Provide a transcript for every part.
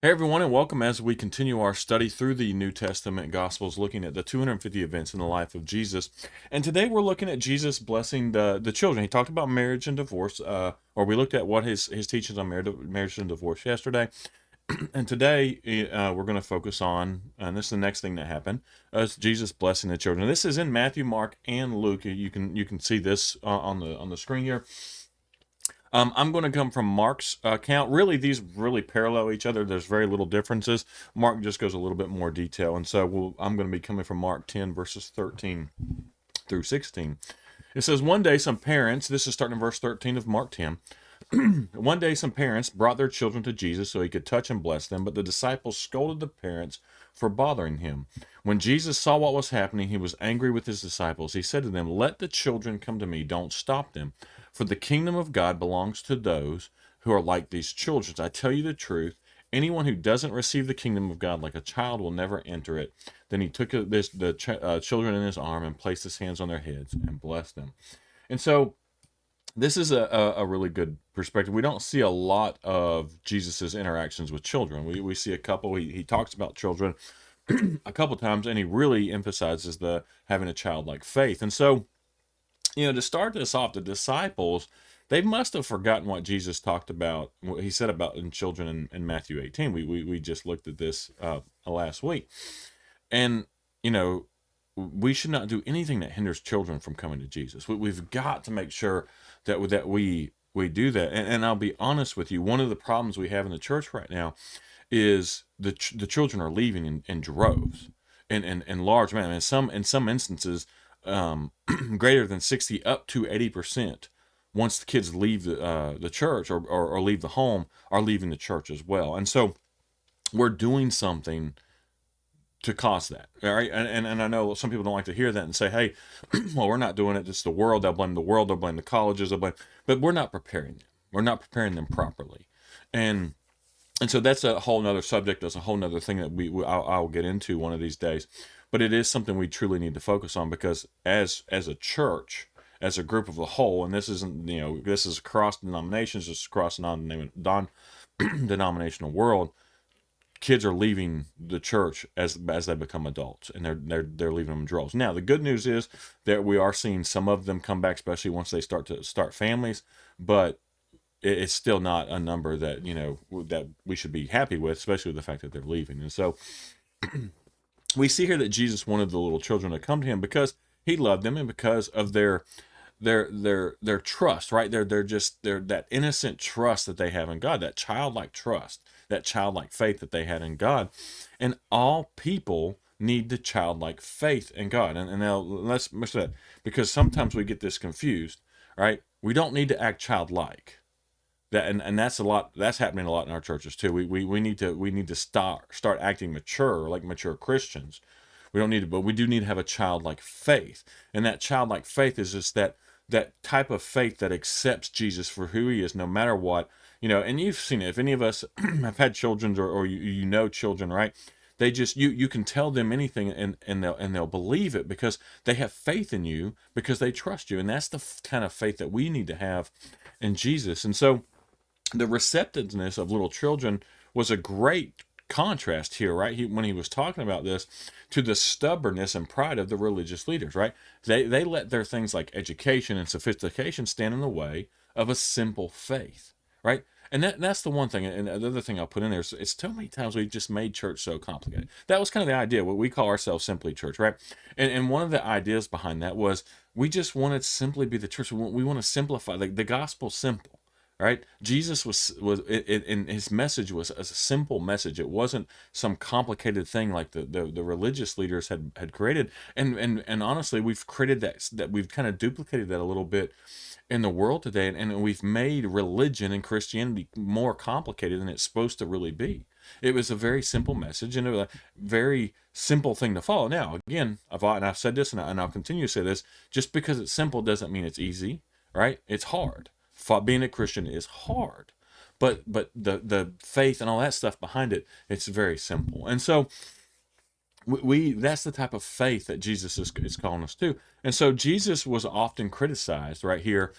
Hey everyone, and welcome as we continue our study through the New Testament Gospels, looking at the 250 events in the life of Jesus. And today we're looking at Jesus blessing the children. He talked about marriage and divorce, or we looked at what his teachings on marriage and divorce yesterday. And today we're going to focus on, and this is the next thing that happened, is Jesus blessing the children. This is in Matthew, Mark, and Luke. You can see this on the screen here. I'm going to come from Mark's account. Really, these really parallel each other. There's very little differences. Mark just goes a little bit more detail. And so I'm going to be coming from Mark 10, verses 13 through 16. It says, one day some parents, this is starting in verse 13 of Mark 10. One day some parents brought their children to Jesus so he could touch and bless them, but the disciples scolded the parents for bothering him. When Jesus saw what was happening, he was angry with his disciples. He said to them, let the children come to me, don't stop them, for the kingdom of God belongs to those who are like these children. I tell you the truth, anyone who doesn't receive the kingdom of God like a child will never enter it. Then he took the children in his arm and placed his hands on their heads and blessed them. And so this is a really good perspective. We don't see a lot of Jesus's interactions with children. We see a couple. He talks about children a couple times, and he really emphasizes the having a childlike faith. And so, to start this off, the disciples, they must have forgotten what Jesus talked about, what he said about in children in Matthew 18. We just looked at this last week. And, we should not do anything that hinders children from coming to Jesus. We've got to make sure that we do that. And I'll be honest with you, one of the problems we have in the church right now is the children are leaving in droves, in large amount. In some instances, greater than 60 up to 80%. Once the kids leave the church or leave the home, are leaving the church as well. And so we're doing something to cause that. All right. And I know some people don't like to hear that and say, hey, well, we're not doing it. It's the world. They'll blame the world. They'll blame the colleges. But we're not preparing them. We're not preparing them properly. And so that's a whole nother subject. That's a whole nother thing that I'll get into one of these days. But it is something we truly need to focus on, because as a church, as a group of the whole, and this isn't, this is across denominations, this is across denominational world, kids are leaving the church as they become adults, and they're leaving them in droves. Now, the good news is that we are seeing some of them come back, especially once they start families, but it's still not a number that that we should be happy with, especially with the fact that they're leaving. And so we see here that Jesus wanted the little children to come to him because he loved them, and because of their trust, right? They're that innocent trust that they have in God, that childlike trust, that childlike faith that they had in God. And all people need the childlike faith in God. And now let's mention that, because sometimes we get this confused, right? We don't need to act childlike. And that's happening a lot in our churches too. We need to start acting mature, like mature Christians. We don't need to, but we do need to have a childlike faith. And that childlike faith is just that type of faith that accepts Jesus for who he is, no matter what. And you've seen it. If any of us have had children, or you know children, right? They just you can tell them anything, and they'll believe it, because they have faith in you, because they trust you. And that's the kind of faith that we need to have in Jesus. And so the receptiveness of little children was a great contrast here, right? When he was talking about this, to the stubbornness and pride of the religious leaders, right? They let their things like education and sophistication stand in the way of a simple faith, right? And that's the one thing. And the other thing I'll put in there is, it's so many times we've just made church so complicated. That was kind of the idea. What we call ourselves Simply Church, right? And one of the ideas behind that was, we just wanted to simply be the church. We want to simplify the gospel simple. Right? Jesus was in his message was a simple message. It wasn't some complicated thing like the religious leaders had created. And honestly, we've created that we've kind of duplicated that a little bit in the world today, and we've made religion and Christianity more complicated than it's supposed to really be. It was a very simple message, and a very simple thing to follow. Now, again, I've said this, and I'll continue to say this: just because it's simple doesn't mean it's easy, right? It's hard. Being a Christian is hard, but the faith and all that stuff behind it, it's very simple. And so we that's the type of faith that Jesus is calling us to. And so Jesus was often criticized right here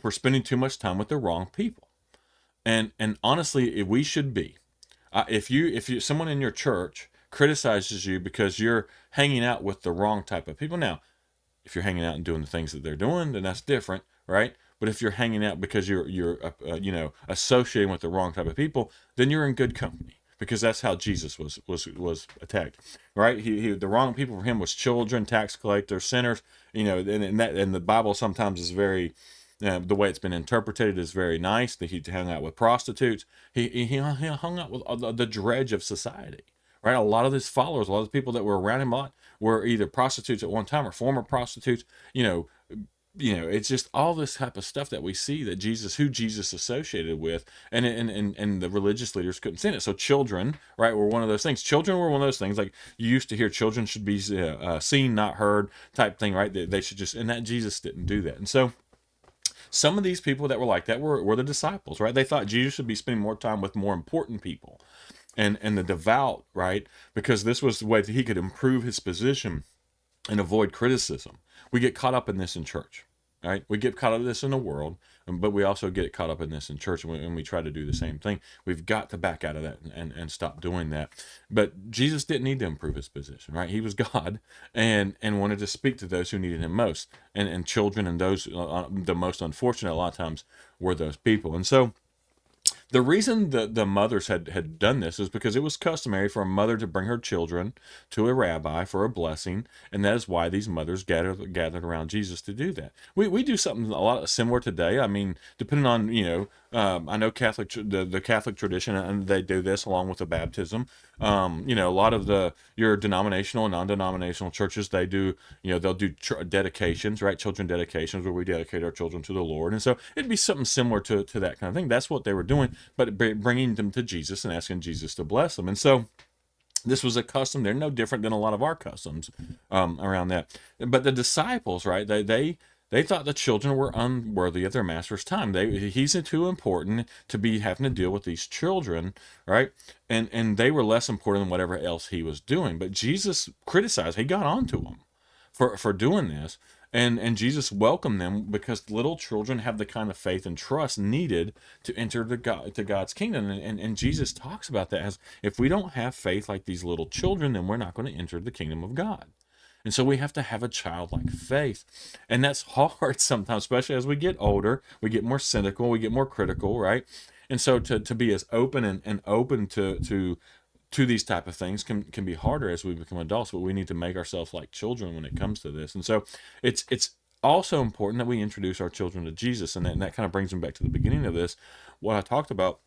for spending too much time with the wrong people. And honestly, we should be. If you someone in your church criticizes you because you're hanging out with the wrong type of people. Now, if you're hanging out and doing the things that they're doing, then that's different, right? But if you're hanging out because you're associating with the wrong type of people, then you're in good company, because that's how Jesus was attacked, right? The wrong people for him was children, tax collectors, sinners, and the Bible sometimes is very, the way it's been interpreted is very nice, that he hung out with prostitutes. He hung out with the dredge of society, right? A lot of his followers, a lot of the people that were around him a lot, were either prostitutes at one time or former prostitutes. It's just all this type of stuff that we see that who Jesus associated with, and the religious leaders couldn't stand it. So children, right, were one of those things. Children were one of those things. Like, you used to hear children should be seen, not heard, type thing, right? They should just, and that Jesus didn't do that. And so some of these people that were like that were the disciples, right? They thought Jesus should be spending more time with more important people, and the devout, right? Because this was the way that he could improve his position and avoid criticism. We get caught up in this in church, right? We get caught up in this in the world, but we also get caught up in this in church, and we try to do the same thing. We've got to back out of that and stop doing that. But Jesus didn't need to improve his position, right? He was God, and wanted to speak to those who needed him most, and children, and those the most unfortunate a lot of times were those people. And so the reason the mothers had done this is because it was customary for a mother to bring her children to a rabbi for a blessing, and that is why these mothers gathered around Jesus to do that. We do something a lot similar today. I mean, depending on, I know the Catholic tradition, and they do this along with the baptism. A lot of your denominational and non-denominational churches, they do, they'll do dedications, right? Children dedications, where we dedicate our children to the Lord. And so it'd be something similar to that kind of thing. That's what they were doing, but bringing them to Jesus and asking Jesus to bless them. And so this was a custom. They're no different than a lot of our customs around that. But the disciples, right? They thought the children were unworthy of their master's time. He's too important to be having to deal with these children, right? And they were less important than whatever else he was doing. But Jesus criticized. He got onto them for doing this. And Jesus welcomed them, because little children have the kind of faith and trust needed to enter to God's kingdom. And Jesus talks about that as, if we don't have faith like these little children, then we're not going to enter the kingdom of God. And so we have to have a childlike faith. And that's hard sometimes, especially as we get older. We get more cynical, we get more critical, right? And so to be as open and open to these type of things can be harder as we become adults, but we need to make ourselves like children when it comes to this. And so it's also important that we introduce our children to Jesus. And that kind of brings them back to the beginning of this. What I talked about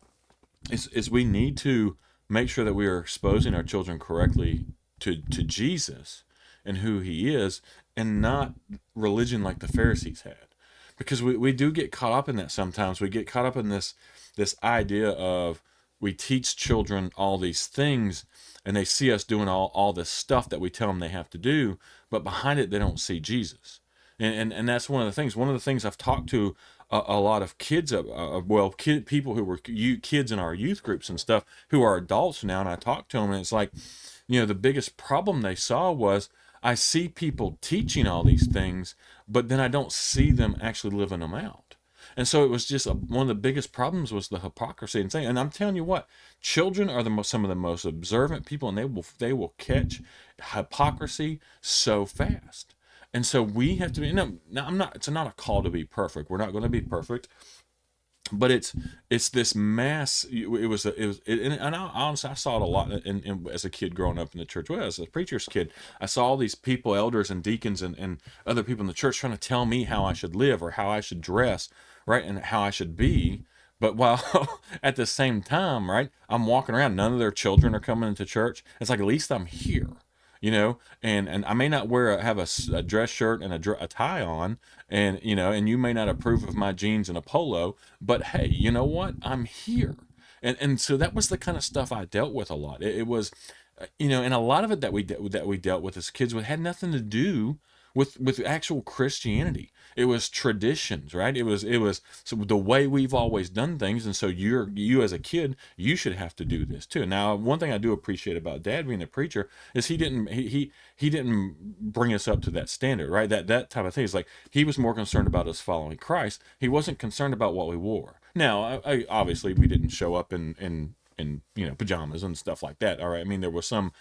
is we need to make sure that we are exposing our children correctly to Jesus and who he is, and not religion like the Pharisees had. Because we do get caught up in that sometimes. We get caught up in this idea of, we teach children all these things, and they see us doing all this stuff that we tell them they have to do, but behind it they don't see Jesus. And that's one of the things. One of the things I've talked to a lot of kids, people who were kids in our youth groups and stuff, who are adults now, and I talk to them, and it's like, the biggest problem they saw was, I see people teaching all these things, but then I don't see them actually living them out. And so it was just one of the biggest problems was the hypocrisy and saying. And I'm telling you what, children are some of the most observant people, and they will catch hypocrisy so fast. And so we have to be. Now it's not a call to be perfect. We're not going to be perfect. But it's this mass. And honestly, I saw it a lot as a kid growing up in the church. Well, as a preacher's kid, I saw all these people, elders and deacons and other people in the church, trying to tell me how I should live or how I should dress, right, and how I should be. But while at the same time, right, I'm walking around, none of their children are coming into church. It's like, at least I'm here. And I may not have a dress shirt and a tie on, and you may not approve of my jeans and a polo, but hey, you know what? I'm here. And so that was the kind of stuff I dealt with a lot. It was, and a lot of it that we dealt with as kids had nothing to do with actual Christianity. It was traditions, right? It was so the way we've always done things, and so you as a kid, you should have to do this too. Now, one thing I do appreciate about Dad being a preacher is he didn't bring us up to that standard, right? That type of thing is like, he was more concerned about us following Christ. He wasn't concerned about what we wore. Now, obviously, we didn't show up in in pajamas and stuff like that. All right, I mean there was some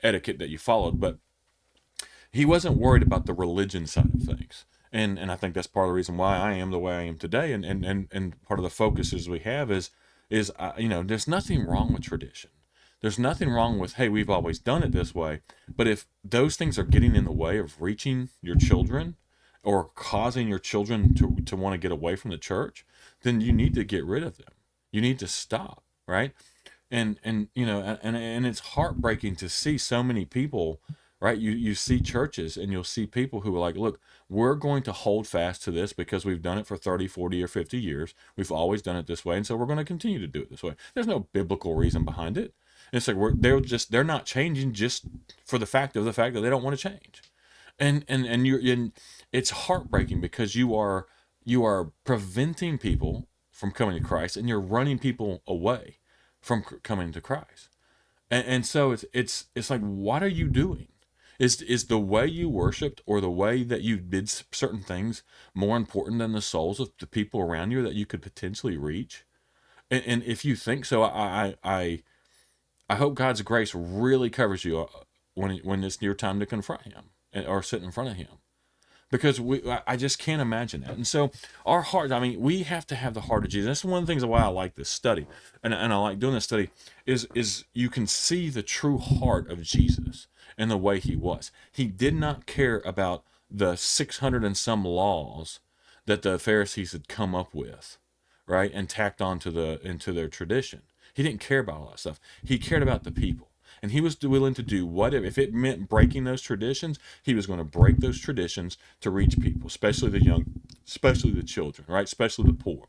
etiquette that you followed, but he wasn't worried about the religion side of things. And I think that's part of the reason why I am the way I am today. And part of the focuses we have is there's nothing wrong with tradition. There's nothing wrong with, hey, we've always done it this way. But if those things are getting in the way of reaching your children or causing your children to want to get away from the church, then you need to get rid of them. You need to stop, right? And it's heartbreaking to see so many people, right? You see churches and you'll see people who are like, look, we're going to hold fast to this because we've done it for 30, 40, or 50 years. We've always done it this way, and so we're going to continue to do it this way. There's no biblical reason behind it. And it's like they're not changing just for the fact that they don't want to change. And it's heartbreaking because you are preventing people from coming to Christ, and you're running people away from coming to Christ. And so it's like, what are you doing? Is the way you worshiped or the way that you did certain things more important than the souls of the people around you that you could potentially reach? And if you think so, I hope God's grace really covers you when it's your time to confront Him or sit in front of Him, because I just can't imagine that. And so our heart, I mean, we have to have the heart of Jesus. That's one of the things why I like this study, and I like doing this study, is you can see the true heart of Jesus and the way He was. He did not care about the 600 and some laws that the Pharisees had come up with, right, and tacked onto into their tradition. He didn't care about all that stuff. He cared about the people. And he was willing to do whatever. If it meant breaking those traditions, he was going to break those traditions to reach people, especially the young, especially the children, right? Especially the poor.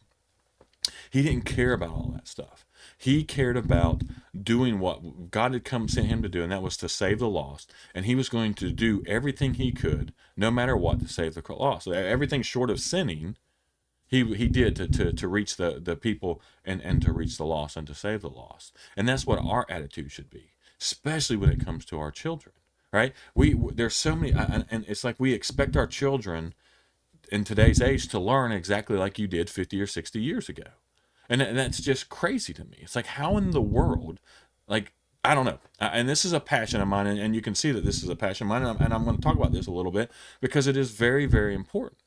He didn't care about all that stuff. He cared about doing what God had sent him to do, and that was to save the lost. And he was going to do everything he could, no matter what, to save the lost. So everything short of sinning, he did to reach the people and to reach the lost and to save the lost. And that's what our attitude should be, especially when it comes to our children, right? There's so many, and it's like we expect our children in today's age to learn exactly like you did 50 or 60 years ago. And that's just crazy to me. It's like, how in the world, like, I don't know. And this is a passion of mine, and you can see that this is a passion of mine, and I'm going to talk about this a little bit because it is very, very important.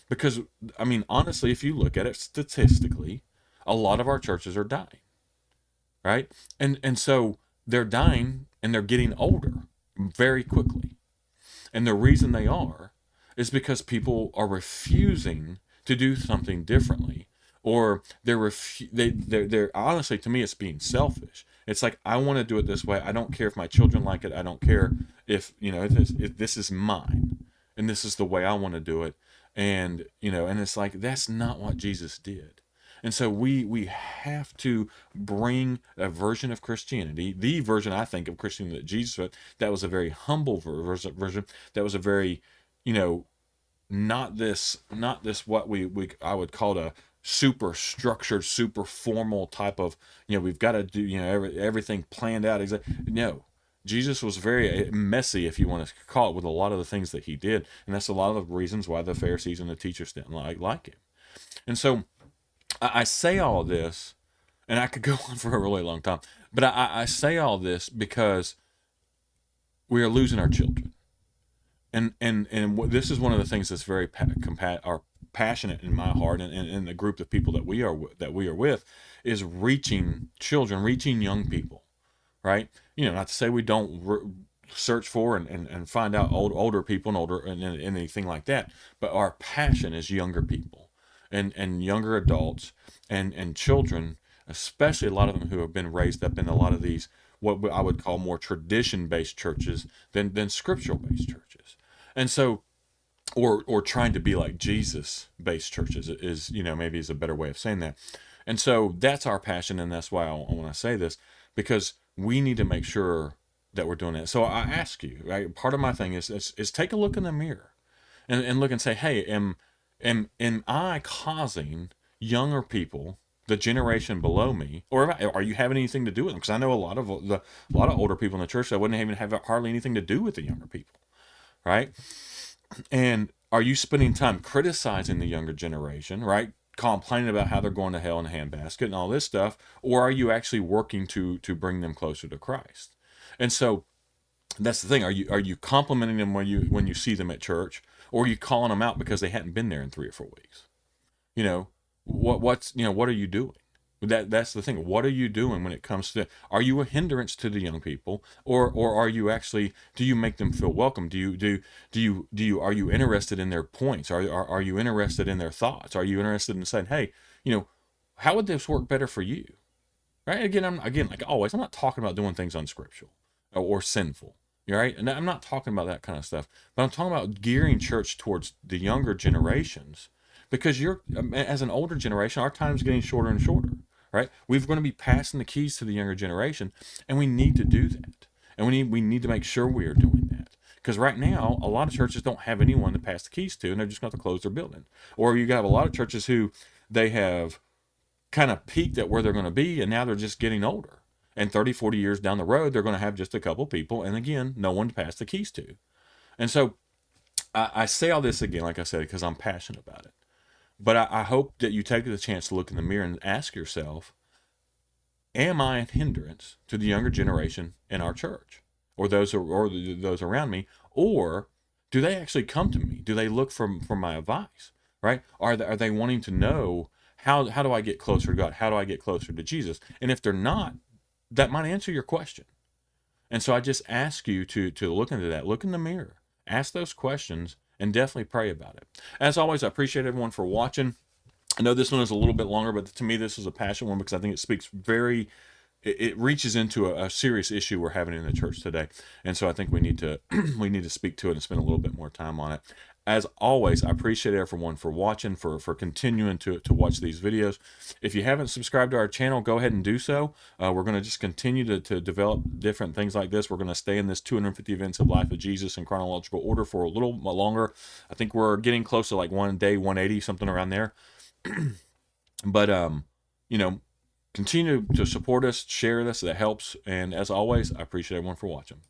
Because, I mean, honestly, if you look at it statistically, a lot of our churches are dying, right? And so they're dying and they're getting older very quickly. And the reason they are is because people are refusing to do something differently, or they're honestly, to me, it's being selfish. It's like, I want to do it this way. I don't care if my children like it. I don't care if if this is mine and this is the way I want to do it. And it's like, that's not what Jesus did. And so we have to bring a version of Christianity, the version, I think, of Christianity that Jesus had, that was a very humble version, that was a very, not this what I would call a super structured, super formal type of, we've got to do, everything planned out. No, Jesus was very messy, if you want to call it, with a lot of the things that he did. And that's a lot of the reasons why the Pharisees and the teachers didn't like him. And so I say all this, and I could go on for a really long time, but I say all this because we are losing our children. And this is one of the things that's very passionate in my heart, and the group of people that we are with, is reaching children, reaching young people, right? Not to say we don't search for and find out older people and anything like that, but our passion is younger people and younger adults and children, especially a lot of them who have been raised up in a lot of these what I would call more tradition-based churches than scriptural-based churches. And so, or trying to be like Jesus-based churches is maybe is a better way of saying that. And so that's our passion, and that's why I want to say this, because we need to make sure that we're doing that. So I ask you, right? Part of my thing is take a look in the mirror and look and say, hey, am I causing younger people, the generation below me, or are you having anything to do with them? Because I know a lot of older people in the church that wouldn't even have hardly anything to do with the younger people, right? And are you spending time criticizing the younger generation, right? complaining about how they're going to hell in a handbasket and all this stuff, or are you actually working to bring them closer to Christ? And so that's the thing. Are you complimenting them when you see them at church, or are you calling them out because they hadn't been there in 3 or 4 weeks? You know, what are you doing? That's the thing. What are you doing when it comes to, are you a hindrance to the young people, or are you actually, do you make them feel welcome? Are you interested in their points? Are you interested in their thoughts? Are you interested in saying, hey, how would this work better for you? Right? Again, like always, I'm not talking about doing things unscriptural or sinful. Right? And I'm not talking about that kind of stuff, but I'm talking about gearing church towards the younger generations, because as an older generation, our time's getting shorter and shorter. Right? We're going to be passing the keys to the younger generation, and we need to do that, and we need to make sure we are doing that. Because right now, a lot of churches don't have anyone to pass the keys to, and they're just going to close their building. Or you have a lot of churches who they have kind of peaked at where they're going to be, and now they're just getting older. And 30, 40 years down the road, they're going to have just a couple people, and again, no one to pass the keys to. And so I say all this again, like I said, because I'm passionate about it. But I hope that you take the chance to look in the mirror and ask yourself, am I a hindrance to the younger generation in our church, or those around me, or do they actually come to me? Do they look for my advice? Right? Are they wanting to know, how do I get closer to God? How do I get closer to Jesus? And if they're not, that might answer your question. And so I just ask you to look into that. Look in the mirror, ask those questions, and definitely pray about it. As always, I appreciate everyone for watching. I know this one is a little bit longer, but to me, this is a passion one, because I think it speaks it reaches into a serious issue we're having in the church today. And so I think we need to we need to speak to it and spend a little bit more time on it. As always, I appreciate everyone for watching, for continuing to watch these videos. If you haven't subscribed to our channel, go ahead and do so. We're going to just continue to develop different things like this. We're going to stay in this 250 events of life of Jesus in chronological order for a little longer. I think we're getting close to like one day 180, something around there. But you know, continue to support us, share this. That helps. And as always, I appreciate everyone for watching.